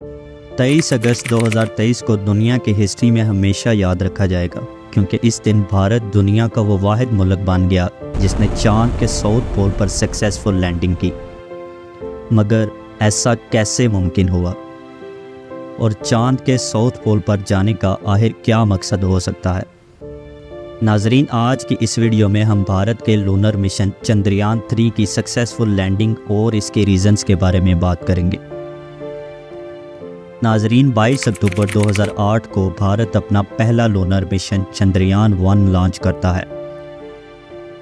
23 अगस्त 2023 को दुनिया की हिस्ट्री में हमेशा याद रखा जाएगा, क्योंकि इस दिन भारत दुनिया का वो वाहिद मुल्क बन गया जिसने चांद के साउथ पोल पर सक्सेसफुल लैंडिंग की। मगर ऐसा कैसे मुमकिन हुआ और चांद के साउथ पोल पर जाने का आखिर क्या मकसद हो सकता है? नाजरीन, आज की इस वीडियो में हम भारत के लूनर मिशन चंद्रयान 3 की सक्सेसफुल लैंडिंग और इसके रीजंस के बारे में बात करेंगे। नाजरीन, 22 अक्टूबर 2008 को भारत अपना पहला लूनर मिशन चंद्रयान 1 लॉन्च करता है।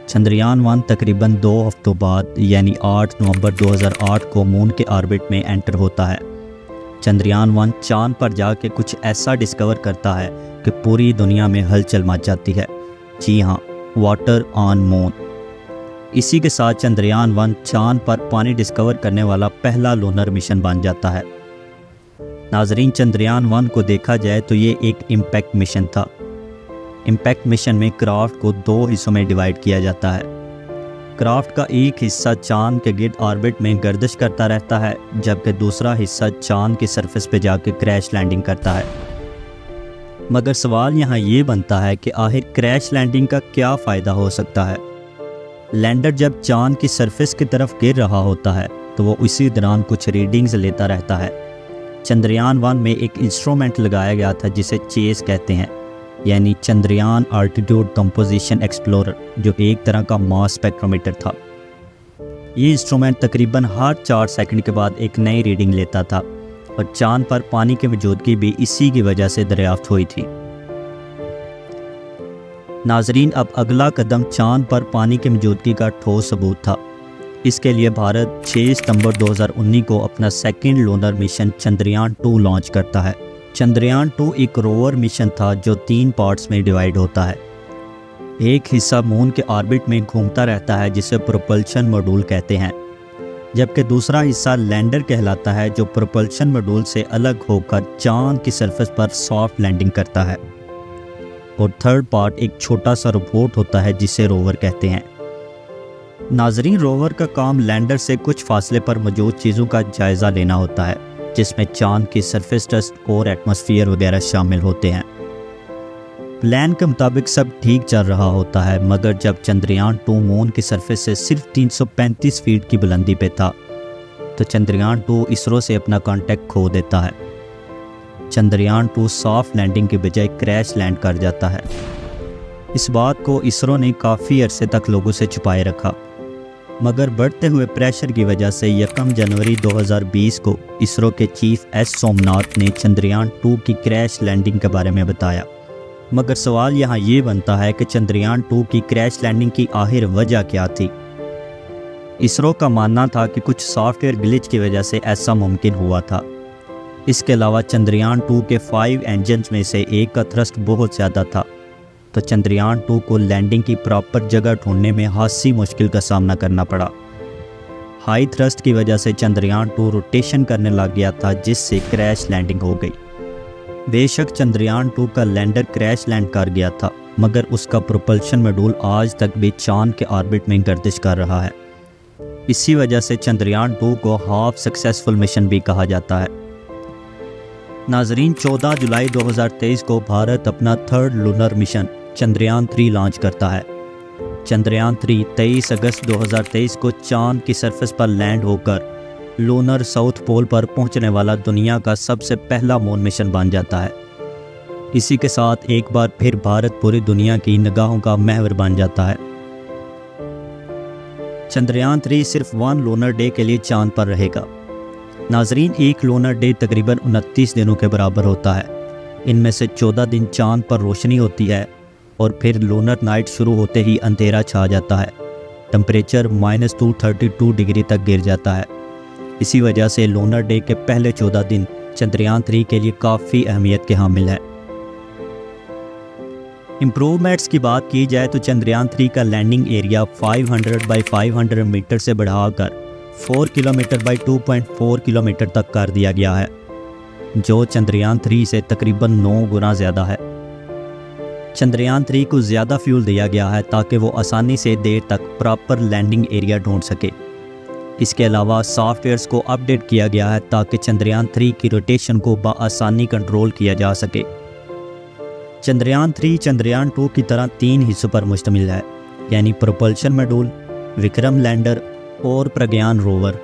चंद्रयान 1 तकरीबन 2 हफ्तों बाद यानी 8 नवंबर 2008 को मून के ऑर्बिट में एंटर होता है। चंद्रयान 1 चांद पर जाके कुछ ऐसा डिस्कवर करता है कि पूरी दुनिया में हलचल मच जाती है। जी हाँ, वाटर ऑन मून। इसी के साथ चंद्रयान 1 चांद पर पानी डिस्कवर करने वाला पहला लूनर मिशन बन जाता है। नाजरीन, चंद्रयान 1 को देखा जाए तो ये एक इम्पैक्ट मिशन था। इम्पैक्ट मिशन में क्राफ्ट को 2 हिस्सों में डिवाइड किया जाता है। क्राफ्ट का एक हिस्सा चांद के गिर्द ऑर्बिट में गर्दिश करता रहता है, जबकि दूसरा हिस्सा चांद की सरफेस पे जाके क्रैश लैंडिंग करता है। मगर सवाल यहाँ ये बनता है कि आखिर क्रैश लैंडिंग का क्या फ़ायदा हो सकता है? लैंडर जब चांद की सरफेस की तरफ गिर रहा होता है तो वो इसी दौरान कुछ रीडिंग्स लेता रहता है। चंद्रयान 1 में एक इंस्ट्रूमेंट लगाया गया था जिसे चेस कहते हैं, यानी चंद्रयान आल्टीट्यूड कंपोजिशन एक्सप्लोरर, जो एक तरह का मास स्पेक्ट्रोमीटर था। ये इंस्ट्रूमेंट तकरीबन हर 4 सेकंड के बाद एक नई रीडिंग लेता था और चांद पर पानी की मौजूदगी भी इसी की वजह से दरियाफ्त हुई थी। नाजरीन, अब अगला कदम चांद पर पानी की मौजूदगी का ठोस सबूत था। इसके लिए भारत 6 सितंबर 2019 को अपना second lunar mission Chandrayaan 2 launch करता है। चंद्रयान 2 एक रोवर मिशन था जो 3 पार्ट्स में डिवाइड होता है। एक हिस्सा मून के ऑर्बिट में घूमता रहता है जिसे प्रोपल्शन मॉड्यूल कहते हैं, जबकि दूसरा हिस्सा लैंडर कहलाता है जो प्रोपल्शन मॉड्यूल से अलग होकर चांद की सरफेस पर सॉफ्ट लैंडिंग करता है। और थर्ड पार्ट एक छोटा सा रोबोट होता है जिसे रोवर कहते हैं। नाजरीन, रोवर का काम लैंडर से कुछ फासले पर मौजूद चीज़ों का जायज़ा लेना होता है, जिसमें चांद की सरफेस डस्ट और एटमॉस्फेयर वगैरह शामिल होते हैं। प्लान के मुताबिक सब ठीक चल रहा होता है, मगर जब चंद्रयान 2 मून की सरफेस से सिर्फ 335 फीट की बुलंदी पे था तो चंद्रयान 2 इसरो से अपना कांटेक्ट खो देता है। चंद्रयान 2 सॉफ्ट लैंडिंग के बजाय क्रैश लैंड कर जाता है। इस बात को इसरो ने काफ़ी अरसे तक लोगों से छुपाए रखा, मगर बढ़ते हुए प्रेशर की वजह से 1 जनवरी 2020 को इसरो के चीफ एस सोमनाथ ने चंद्रयान 2 की क्रैश लैंडिंग के बारे में बताया। मगर सवाल यहाँ ये बनता है कि चंद्रयान 2 की क्रैश लैंडिंग की आखिर वजह क्या थी? इसरो का मानना था कि कुछ सॉफ्टवेयर ग्लिच की वजह से ऐसा मुमकिन हुआ था। इसके अलावा चंद्रयान 2 के 5 इंजन्स में से एक का थ्रस्ट बहुत ज़्यादा था, तो चंद्रयान 2 को लैंडिंग की प्रॉपर जगह ढूंढने में खासी मुश्किल का सामना करना पड़ा। हाई थ्रस्ट की वजह से चंद्रयान 2 रोटेशन करने लग गया था, जिससे क्रैश लैंडिंग हो गई। बेशक चंद्रयान 2 का लैंडर क्रैश लैंड कर गया था, मगर उसका प्रोपल्शन मॉड्यूल आज तक भी चांद के ऑर्बिट में गर्दिश कर रहा है। इसी वजह से चंद्रयान 2 को हाफ सक्सेसफुल मिशन भी कहा जाता है। नाजरीन, 14 जुलाई 2023 को भारत अपना third lunar mission Chandrayaan 3 launch करता है। चंद्रयान 3 23 अगस्त 2023 को चांद की सरफेस पर लैंड होकर लूनर साउथ पोल पर पहुंचने वाला दुनिया का सबसे पहला मून मिशन बन जाता है। इसी के साथ एक बार फिर भारत पूरी दुनिया की निगाहों का महवर बन जाता है। चंद्रयान 3 सिर्फ 1 लूनर डे के लिए चांद पर रहेगा। नाजरीन, एक लूनर डे तकरीबन 29 दिनों के बराबर होता है। इनमें से 14 दिन चांद पर रोशनी होती है और फिर लूनर नाइट शुरू होते ही अंधेरा छा जाता है। टेम्परेचर -232 डिग्री तक गिर जाता है। इसी वजह से लूनर डे के पहले 14 दिन चंद्रयान 3 के लिए काफ़ी अहमियत के हामिल है। इम्प्रूवमेंट्स की बात की जाए तो चंद्रयान 3 का लैंडिंग एरिया 500 बाई 500 मीटर से बढ़ाकर 4 किलोमीटर बाई 2.4 किलोमीटर तक कर दिया गया है, जो चंद्रयान 3 से तकरीबन 9 गुना ज़्यादा है। चंद्रयान 3 को ज़्यादा फ्यूल दिया गया है ताकि वो आसानी से देर तक प्रॉपर लैंडिंग एरिया ढूंढ सके। इसके अलावा सॉफ्टवेयर्स को अपडेट किया गया है ताकि चंद्रयान 3 की रोटेशन को बआसानी कंट्रोल किया जा सके। चंद्रयान 3 चंद्रयान 2 की तरह 3 हिस्सों पर मुश्तमिल है, यानी प्रोपल्शन मॉड्यूल, विक्रम लैंडर और प्रज्ञान रोवर।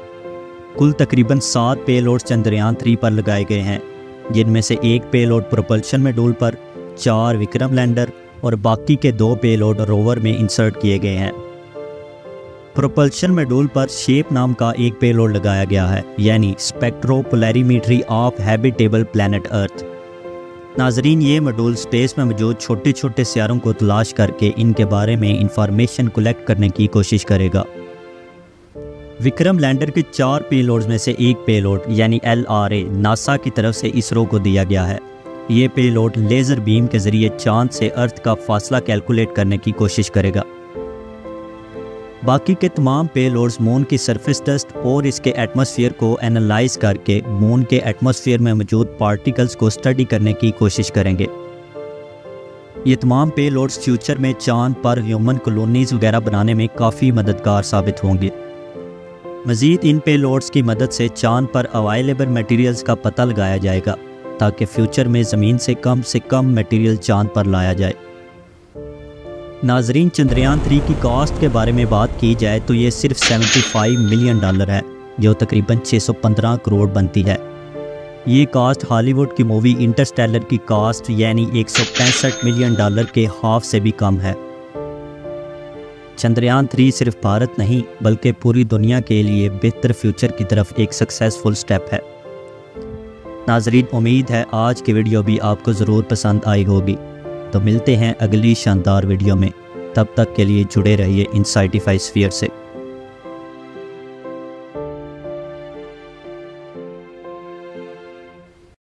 कुल तकरीबन 7 पेलोड्स चंद्रयान 3 पर लगाए गए हैं, जिनमें से एक पेलोड प्रोपल्शन मॉड्यूल पर, 4 विक्रम लैंडर और बाकी के 2 पेलोड रोवर में इंसर्ट किए गए हैं। प्रोपल्शन मॉड्यूल पर शेप नाम का एक पेलोड लगाया गया है, यानी स्पेक्ट्रोपोलैरिमीट्री ऑफ हैबिटेबल प्लैनेट अर्थ। नाजरीन, ये मॉड्यूल स्पेस में मौजूद छोटे छोटे सियारों को तलाश करके इनके बारे में इंफॉर्मेशन कलेक्ट करने की कोशिश करेगा। विक्रम लैंडर के 4 पेलोड्स में से एक पेलोड यानी LRA नासा की तरफ से इसरो को दिया गया है। ये पेलोड लेज़र बीम के ज़रिए चांद से अर्थ का फासला कैलकुलेट करने की कोशिश करेगा। बाकी के तमाम पेलोड्स मून की सरफेस डस्ट और इसके एटमॉस्फेयर को एनालाइज करके मून के एटमॉस्फेयर में मौजूद पार्टिकल्स को स्टडी करने की कोशिश करेंगे। ये तमाम पेलोड्स फ्यूचर में चांद पर ह्यूमन कॉलोनीज़ वगैरह बनाने में काफ़ी मददगार साबित होंगे। मज़ीद इन पेलोड्स की मदद से चांद पर अवेलेबल मटेरियल्स का पता लगाया जाएगा ताकि फ्यूचर में ज़मीन से कम मटेरियल चांद पर लाया जाए। नाजरीन, चंद्रयान 3 की कॉस्ट के बारे में बात की जाए तो ये सिर्फ $75 मिलियन है, जो तकरीबन 615 करोड़ बनती है। ये कास्ट हॉलीवुड की मूवी इंटरस्टेलर की कास्ट यानी $165 मिलियन के हाफ से भी कम है। चंद्रयान 3 सिर्फ भारत नहीं बल्कि पूरी दुनिया के लिए बेहतर फ्यूचर की तरफ एक सक्सेसफुल स्टेप है। नाजरीन, उम्मीद है आज की वीडियो भी आपको ज़रूर पसंद आई होगी। तो मिलते हैं अगली शानदार वीडियो में, तब तक के लिए जुड़े रहिए इनसाइटिफाई स्फीयर से।